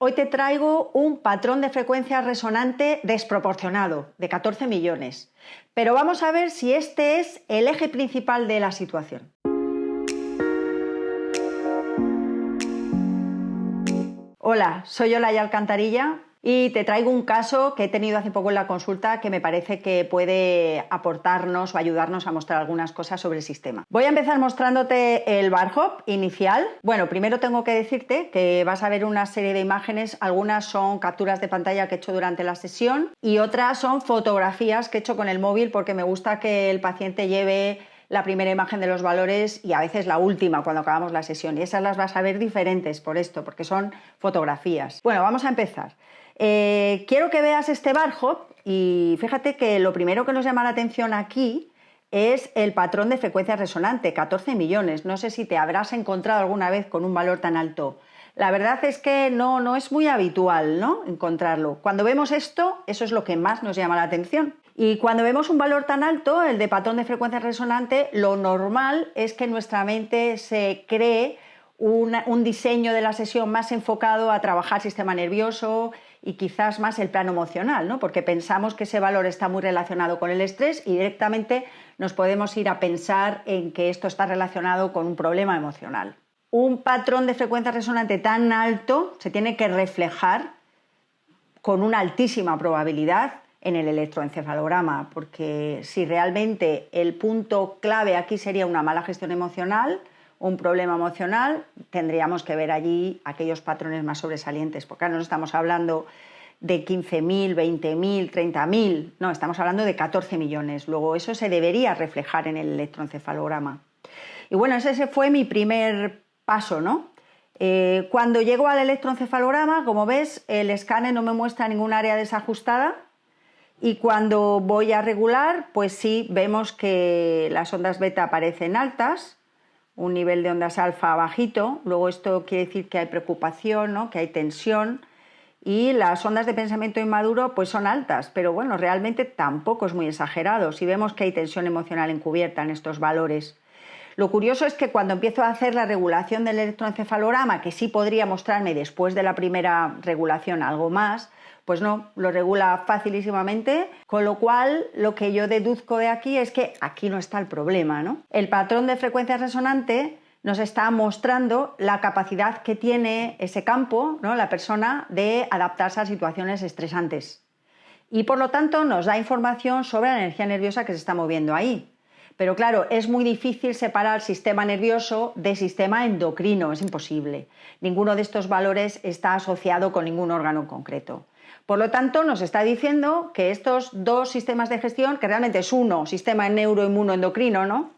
Hoy te traigo un patrón de frecuencia resonante desproporcionado, de 14 millones. Pero vamos a ver si este es el eje principal de la situación. Hola, soy Olaya Alcantarilla y te traigo un caso que he tenido hace poco en la consulta que me parece que puede aportarnos o ayudarnos a mostrar algunas cosas sobre el sistema. Voy a empezar mostrándote el bar hop inicial. Bueno, primero tengo que decirte que vas a ver una serie de imágenes, algunas son capturas de pantalla que he hecho durante la sesión y otras son fotografías que he hecho con el móvil porque me gusta que el paciente lleve la primera imagen de los valores y a veces la última cuando acabamos la sesión, y esas las vas a ver diferentes por esto, porque son fotografías. Bueno, vamos a empezar. Quiero que veas este bar hop y fíjate que lo primero que nos llama la atención aquí es el patrón de frecuencia resonante, 14 millones. No sé si te habrás encontrado alguna vez con un valor tan alto. La verdad es que no es muy habitual, ¿no?, encontrarlo. Cuando vemos esto, eso es lo que más nos llama la atención. Y cuando vemos un valor tan alto, el de patrón de frecuencia resonante, lo normal es que en nuestra mente se cree un diseño de la sesión más enfocado a trabajar el sistema nervioso y quizás más el plano emocional, ¿no?, porque pensamos que ese valor está muy relacionado con el estrés y directamente nos podemos ir a pensar en que esto está relacionado con un problema emocional. Un patrón de frecuencia resonante tan alto se tiene que reflejar con una altísima probabilidad en el electroencefalograma, porque si realmente el punto clave aquí sería una mala gestión emocional, un problema emocional, tendríamos que ver allí aquellos patrones más sobresalientes, porque ahora no estamos hablando de 15.000, 20.000, 30.000, no, estamos hablando de 14 millones. Luego eso se debería reflejar en el electroencefalograma. Y bueno, ese fue mi primer paso, ¿no? Cuando llego al electroencefalograma, como ves, el escáner no me muestra ningún área desajustada. Y cuando voy a regular, pues sí, vemos que las ondas beta aparecen altas, un nivel de ondas alfa bajito, luego esto quiere decir que hay preocupación, ¿no?, que hay tensión, y las ondas de pensamiento inmaduro pues son altas, pero bueno, realmente tampoco es muy exagerado si vemos que hay tensión emocional encubierta en estos valores. Lo curioso es que cuando empiezo a hacer la regulación del electroencefalograma, que sí podría mostrarme después de la primera regulación algo más, pues no, lo regula facilísimamente, con lo cual lo que yo deduzco de aquí es que aquí no está el problema, ¿no? El patrón de frecuencia resonante nos está mostrando la capacidad que tiene ese campo, ¿no?, la persona, de adaptarse a situaciones estresantes. Y por lo tanto nos da información sobre la energía nerviosa que se está moviendo ahí. Pero claro, es muy difícil separar sistema nervioso de sistema endocrino, es imposible. Ninguno de estos valores está asociado con ningún órgano en concreto. Por lo tanto, nos está diciendo que estos dos sistemas de gestión, que realmente es uno, sistema neuroinmunoendocrino, ¿no?,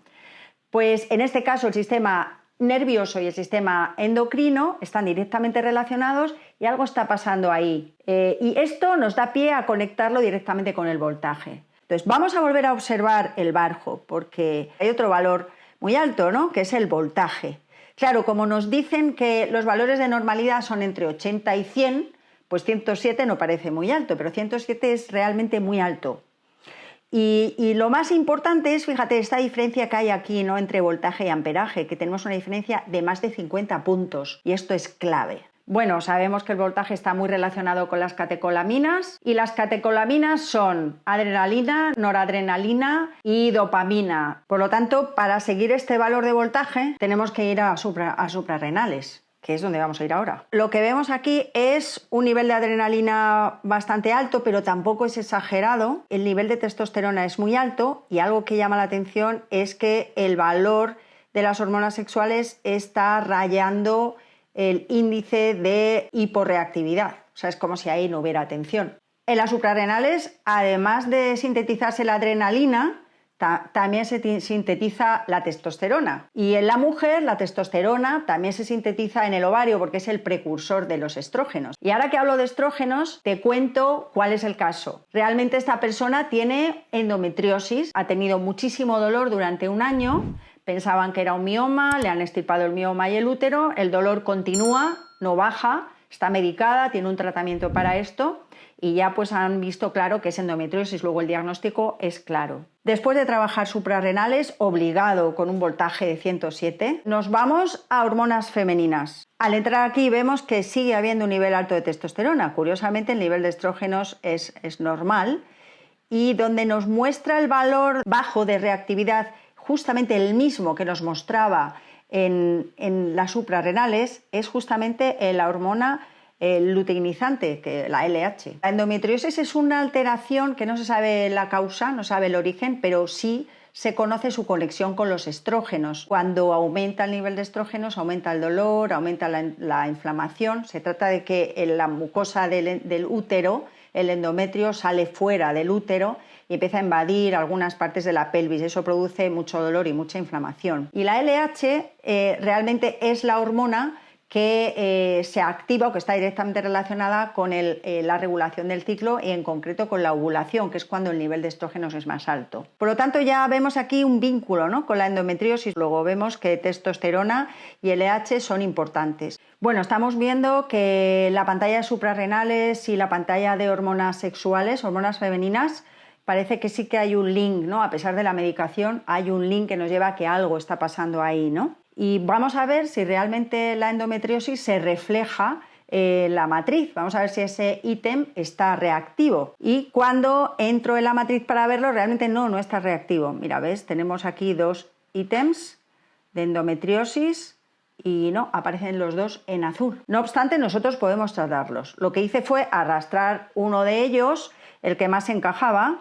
pues en este caso el sistema nervioso y el sistema endocrino están directamente relacionados y algo está pasando ahí. Y esto nos da pie a conectarlo directamente con el voltaje. Entonces vamos a volver a observar el bar hop porque hay otro valor muy alto, ¿no?, que es el voltaje. Claro, como nos dicen que los valores de normalidad son entre 80 y 100, pues 107 no parece muy alto, pero 107 es realmente muy alto. Y lo más importante es, fíjate, esta diferencia que hay aquí, ¿no?, entre voltaje y amperaje, que tenemos una diferencia de más de 50 puntos, y esto es clave. Bueno, sabemos que el voltaje está muy relacionado con las catecolaminas, y las catecolaminas son adrenalina, noradrenalina y dopamina. Por lo tanto, para seguir este valor de voltaje tenemos que ir a suprarrenales, que es donde vamos a ir ahora. Lo que vemos aquí es un nivel de adrenalina bastante alto, pero tampoco es exagerado. El nivel de testosterona es muy alto y algo que llama la atención es que el valor de las hormonas sexuales está rayando el índice de hiporreactividad. O sea, es como si ahí no hubiera atención. En las suprarrenales, además de sintetizarse la adrenalina, también se sintetiza la testosterona. Y en la mujer la testosterona también se sintetiza en el ovario porque es el precursor de los estrógenos. Y ahora que hablo de estrógenos, te cuento cuál es el caso. Realmente esta persona tiene endometriosis, ha tenido muchísimo dolor durante un año, pensaban que era un mioma, le han extirpado el mioma y el útero, el dolor continúa, no baja, está medicada, tiene un tratamiento para esto y ya pues han visto claro que es endometriosis, luego el diagnóstico es claro. Después de trabajar suprarrenales, obligado con un voltaje de 107, nos vamos a hormonas femeninas. Al entrar aquí vemos que sigue habiendo un nivel alto de testosterona. Curiosamente el nivel de estrógenos es normal, y donde nos muestra el valor bajo de reactividad, justamente el mismo que nos mostraba en las suprarrenales, es justamente la hormona luteinizante, que la LH. La endometriosis es una alteración que no se sabe la causa, no sabe el origen, pero sí se conoce su conexión con los estrógenos. Cuando aumenta el nivel de estrógenos, aumenta el dolor, aumenta la inflamación. Se trata de que en la mucosa del útero, el endometrio sale fuera del útero y empieza a invadir algunas partes de la pelvis. Eso produce mucho dolor y mucha inflamación. Y la LH realmente es la hormona que se activa o que está directamente relacionada con la regulación del ciclo y en concreto con la ovulación, que es cuando el nivel de estrógenos es más alto. Por lo tanto, ya vemos aquí un vínculo, ¿no?, con la endometriosis. Luego vemos que testosterona y LH son importantes. Bueno, estamos viendo que la pantalla de suprarrenales y la pantalla de hormonas sexuales, hormonas femeninas, parece que sí que hay un link, ¿no? A pesar de la medicación, hay un link que nos lleva a que algo está pasando ahí, ¿no? Y vamos a ver si realmente la endometriosis se refleja en la matriz. Vamos a ver si ese ítem está reactivo. Y cuando entro en la matriz para verlo, realmente no está reactivo. Mira, ¿ves? Tenemos aquí dos ítems de endometriosis y no, aparecen los dos en azul. No obstante, nosotros podemos tratarlos. Lo que hice fue arrastrar uno de ellos, el que más encajaba,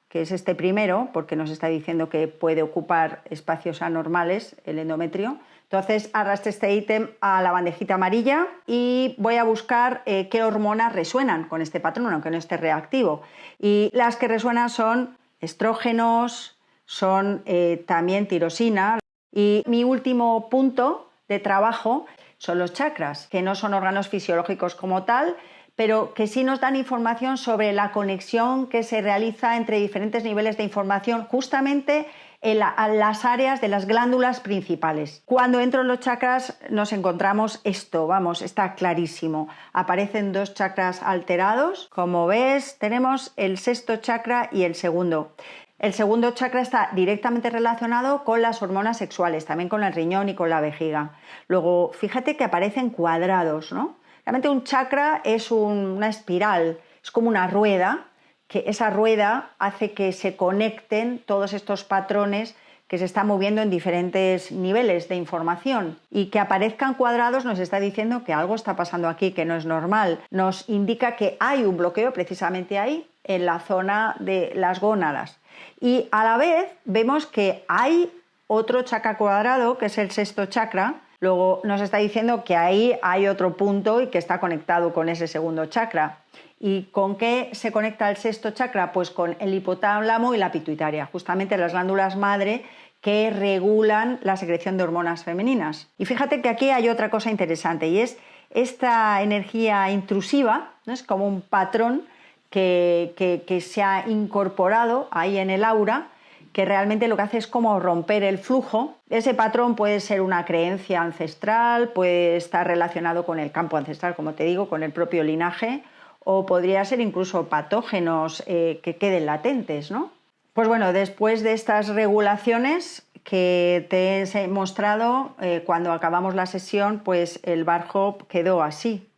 que es este primero, porque nos está diciendo que puede ocupar espacios anormales el endometrio. Entonces arrastré este ítem a la bandejita amarilla y voy a buscar qué hormonas resuenan con este patrón, aunque no esté reactivo. Y las que resuenan son estrógenos, son también tirosina. Y mi último punto de trabajo son los chakras, que no son órganos fisiológicos como tal, pero que sí nos dan información sobre la conexión que se realiza entre diferentes niveles de información, justamente en las áreas de las glándulas principales. Cuando entro en los chakras nos encontramos esto, vamos, está clarísimo. Aparecen dos chakras alterados. Como ves, tenemos el sexto chakra y el segundo. El segundo chakra está directamente relacionado con las hormonas sexuales, también con el riñón y con la vejiga. Luego, fíjate que aparecen cuadrados, ¿no? Realmente un chakra es una espiral, es como una rueda, que esa rueda hace que se conecten todos estos patrones que se están moviendo en diferentes niveles de información, y que aparezcan cuadrados nos está diciendo que algo está pasando aquí que no es normal. Nos indica que hay un bloqueo precisamente ahí, en la zona de las gónadas. Y a la vez vemos que hay otro chakra cuadrado, que es el sexto chakra. Luego nos está diciendo que ahí hay otro punto y que está conectado con ese segundo chakra. ¿Y con qué se conecta el sexto chakra? Pues con el hipotálamo y la pituitaria, justamente las glándulas madre que regulan la secreción de hormonas femeninas. Y fíjate que aquí hay otra cosa interesante, y es esta energía intrusiva, ¿no? Es como un patrón que se ha incorporado ahí en el aura, que realmente lo que hace es como romper el flujo. Ese patrón puede ser una creencia ancestral, puede estar relacionado con el campo ancestral, como te digo, con el propio linaje, o podría ser incluso patógenos que queden latentes, ¿no? Pues bueno, después de estas regulaciones que te he mostrado, cuando acabamos la sesión, pues el bar hop quedó así.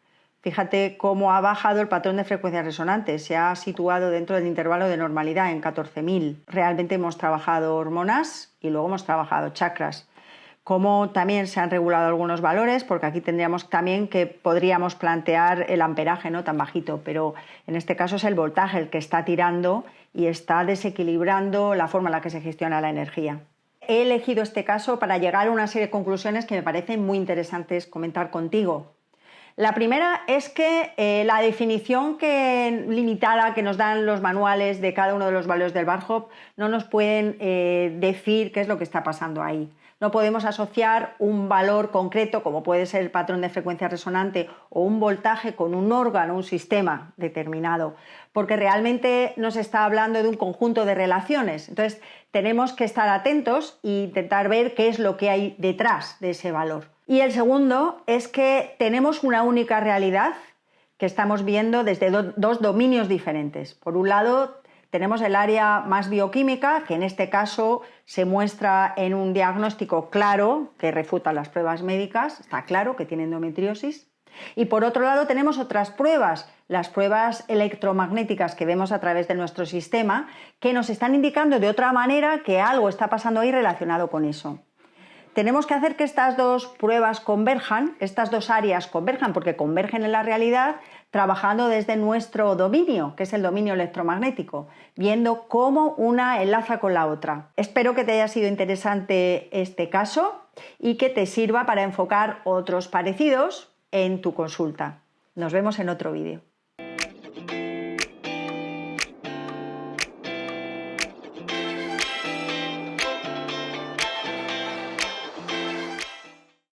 Fíjate cómo ha bajado el patrón de frecuencias resonantes, se ha situado dentro del intervalo de normalidad en 14.000. Realmente hemos trabajado hormonas y luego hemos trabajado chakras. Como también se han regulado algunos valores, porque aquí tendríamos también que podríamos plantear el amperaje, no tan bajito, pero en este caso es el voltaje el que está tirando y está desequilibrando la forma en la que se gestiona la energía. He elegido este caso para llegar a una serie de conclusiones que me parecen muy interesantes comentar contigo. La primera es que la definición limitada que nos dan los manuales de cada uno de los valores del bar hop no nos pueden decir qué es lo que está pasando ahí. No podemos asociar un valor concreto, como puede ser el patrón de frecuencia resonante o un voltaje, con un órgano, un sistema determinado, porque realmente nos está hablando de un conjunto de relaciones. Entonces tenemos que estar atentos e intentar ver qué es lo que hay detrás de ese valor. Y el segundo es que tenemos una única realidad que estamos viendo desde dos dominios diferentes. Por un lado, tenemos el área más bioquímica, que en este caso se muestra en un diagnóstico claro que refuta las pruebas médicas, está claro que tiene endometriosis. Y por otro lado tenemos otras pruebas, las pruebas electromagnéticas que vemos a través de nuestro sistema, que nos están indicando de otra manera que algo está pasando ahí relacionado con eso. Tenemos que hacer que estas dos pruebas converjan, estas dos áreas converjan, porque convergen en la realidad trabajando desde nuestro dominio, que es el dominio electromagnético, viendo cómo una enlaza con la otra. Espero que te haya sido interesante este caso y que te sirva para enfocar otros parecidos en tu consulta. Nos vemos en otro vídeo.